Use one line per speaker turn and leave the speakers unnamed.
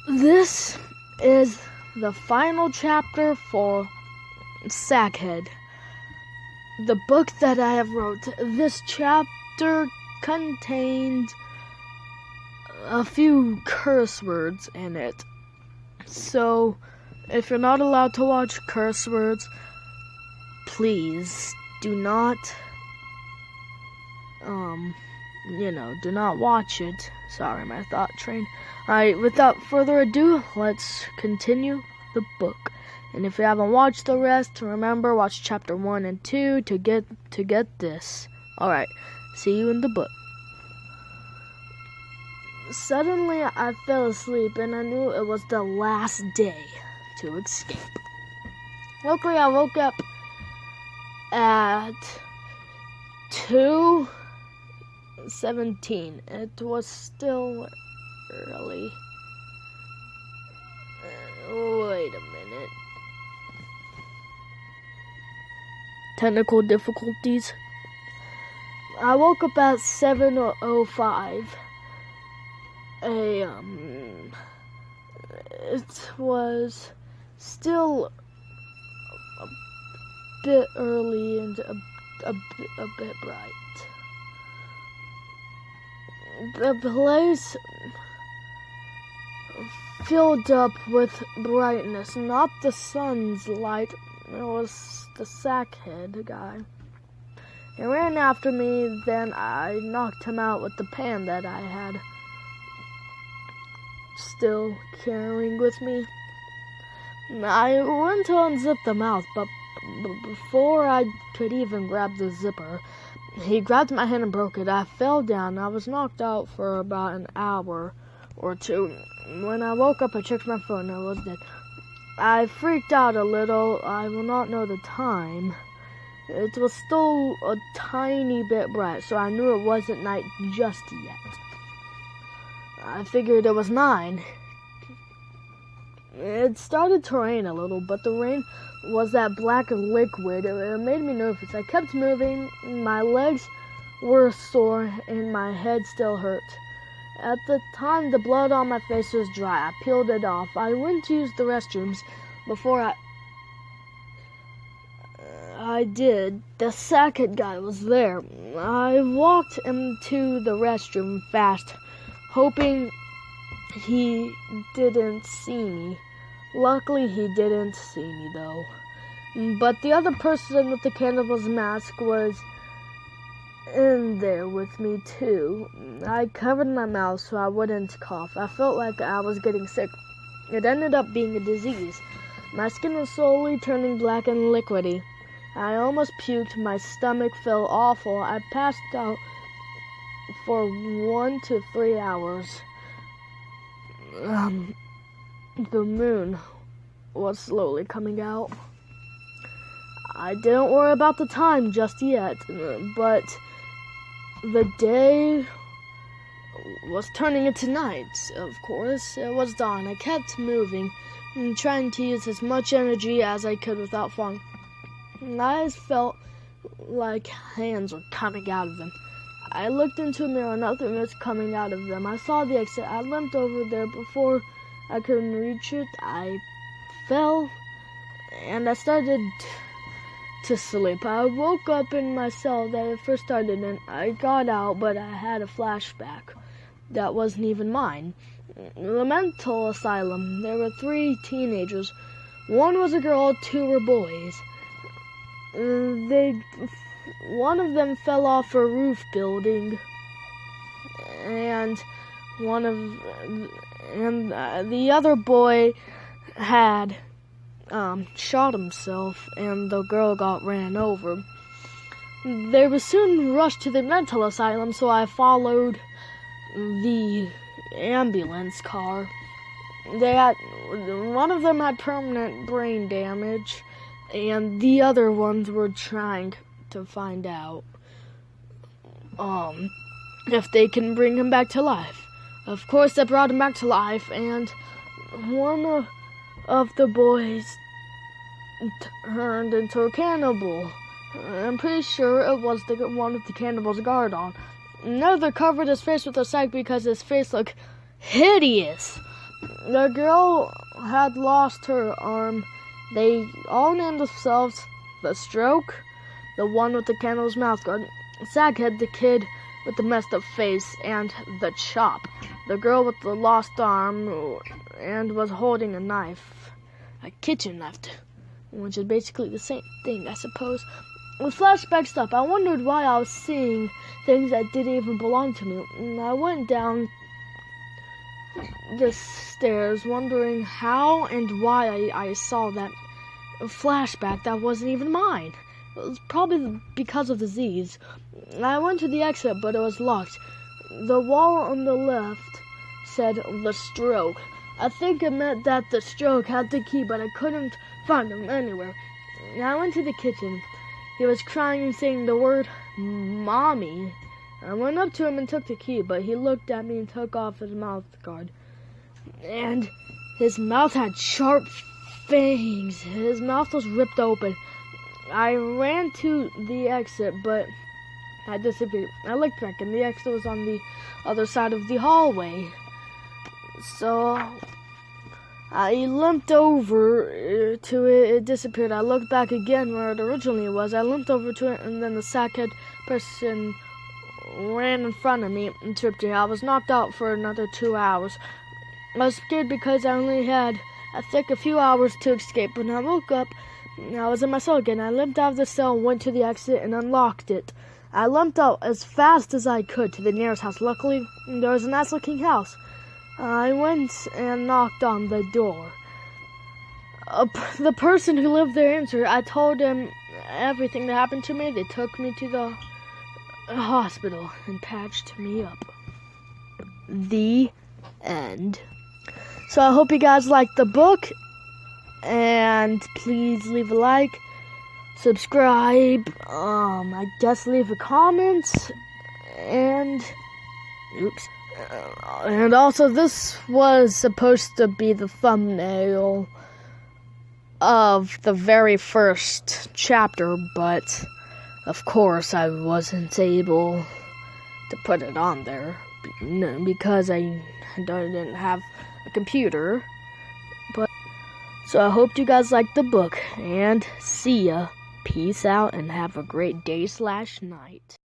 This is the final chapter for SACKHEAD, the book that I have wrote. This chapter contained a few curse words in it. So, if you're not allowed to watch curse words, please do not, do not watch it. Sorry, my thought train. Alright, without further ado, let's continue the book. And if you haven't watched the rest, remember, watch chapter 1 and 2 to get this. Alright, see you in the book. Suddenly, I fell asleep, and I knew it was the last day to escape. Luckily, I woke up at 2:17. It was still early. Wait a minute. Technical difficulties. I woke up at 7:05 a.m. It was still a bit early and a bit bright. The place filled up with brightness, not the sun's light. It was the SACKHEAD guy. He ran after me, then I knocked him out with the pan that I had still carrying with me. I went to unzip the mouth, but before I could even grab the zipper, he grabbed my hand and broke it. I fell down. I was knocked out for about an hour or two. When I woke up, I checked my phone. I was dead. I freaked out a little. I will not know the time. It was still a tiny bit bright, so I knew it wasn't night just yet. I figured it was 9. It started to rain a little, but the rain was that black liquid. It made me nervous. I kept moving. My legs were sore, and my head still hurt. At the time, the blood on my face was dry. I peeled it off. I went to use the restrooms. Before I did, the SACKHEAD guy was there. I walked into the restroom fast, hoping he didn't see me. Luckily, he didn't see me, though. But the other person with the cannibal's mask was in there with me, too. I covered my mouth so I wouldn't cough. I felt like I was getting sick. It ended up being a disease. My skin was slowly turning black and liquidy. I almost puked. My stomach felt awful. I passed out for 1 to 3 hours. The moon was slowly coming out. I didn't worry about the time just yet, but the day was turning into night, of course. It was dawn. I kept moving and trying to use as much energy as I could without falling. My eyes felt like hands were coming out of them. I looked into a mirror, nothing was coming out of them. I saw the exit. I limped over there before I could reach it. I fell, and I started to sleep. I woke up in my cell that it first started, and I got out, but I had a flashback that wasn't even mine. The mental asylum. There were 3 teenagers. 1 was a girl, 2 were boys. One of them fell off a roof building, and the other boy had shot himself, and the girl got ran over. They were soon rushed to the mental asylum, so I followed the ambulance car. One of them had permanent brain damage, and the other ones were trying to find out if they can bring him back to life. Of course, they brought him back to life, and one of the boys turned into a cannibal. I'm pretty sure it was the one with the cannibal's guard on. Another covered his face with a sack because his face looked hideous. The girl had lost her arm. They all named themselves the Stroke, the one with the candle's mouth guard, Sackhead, the kid with the messed up face, and the Chop, the girl with the lost arm and was holding a knife, a kitchen knife, which is basically the same thing, I suppose. With flashbacks up, I wondered why I was seeing things that didn't even belong to me. And I went down the stairs wondering how and why I saw that flashback that wasn't even mine. It was probably because of the Z's. I went to the exit, but it was locked. The wall on the left said the Stroke. I think it meant that the Stroke had the key, but I couldn't find him anywhere. I went to the kitchen. He was crying and saying the word Mommy. I went up to him and took the key, but he looked at me and took off his mouth guard. And his mouth had sharp fangs. His mouth was ripped open. I ran to the exit, but I disappeared. I looked back, and the exit was on the other side of the hallway. So I limped over to it. It disappeared. I looked back again where it originally was. I limped over to it, and then the Sackhead person ran in front of me and tripped me. I was knocked out for another 2 hours. I was scared because I only had, I think, a few hours to escape. When I woke up, I was in my cell again. I limped out of the cell, went to the exit, and unlocked it. I limped out as fast as I could to the nearest house. Luckily, there was a nice-looking house. I went and knocked on the door. The person who lived there answered. I told him everything that happened to me. They took me to the hospital and patched me up. The end. So I hope you guys liked the book, and please leave a like, subscribe, I guess leave a comment, and and also this was supposed to be the thumbnail of the very first chapter, but of course I wasn't able to put it on there because I didn't have a computer. But so I hope you guys liked the book, and see ya. Peace out and have a great day/night.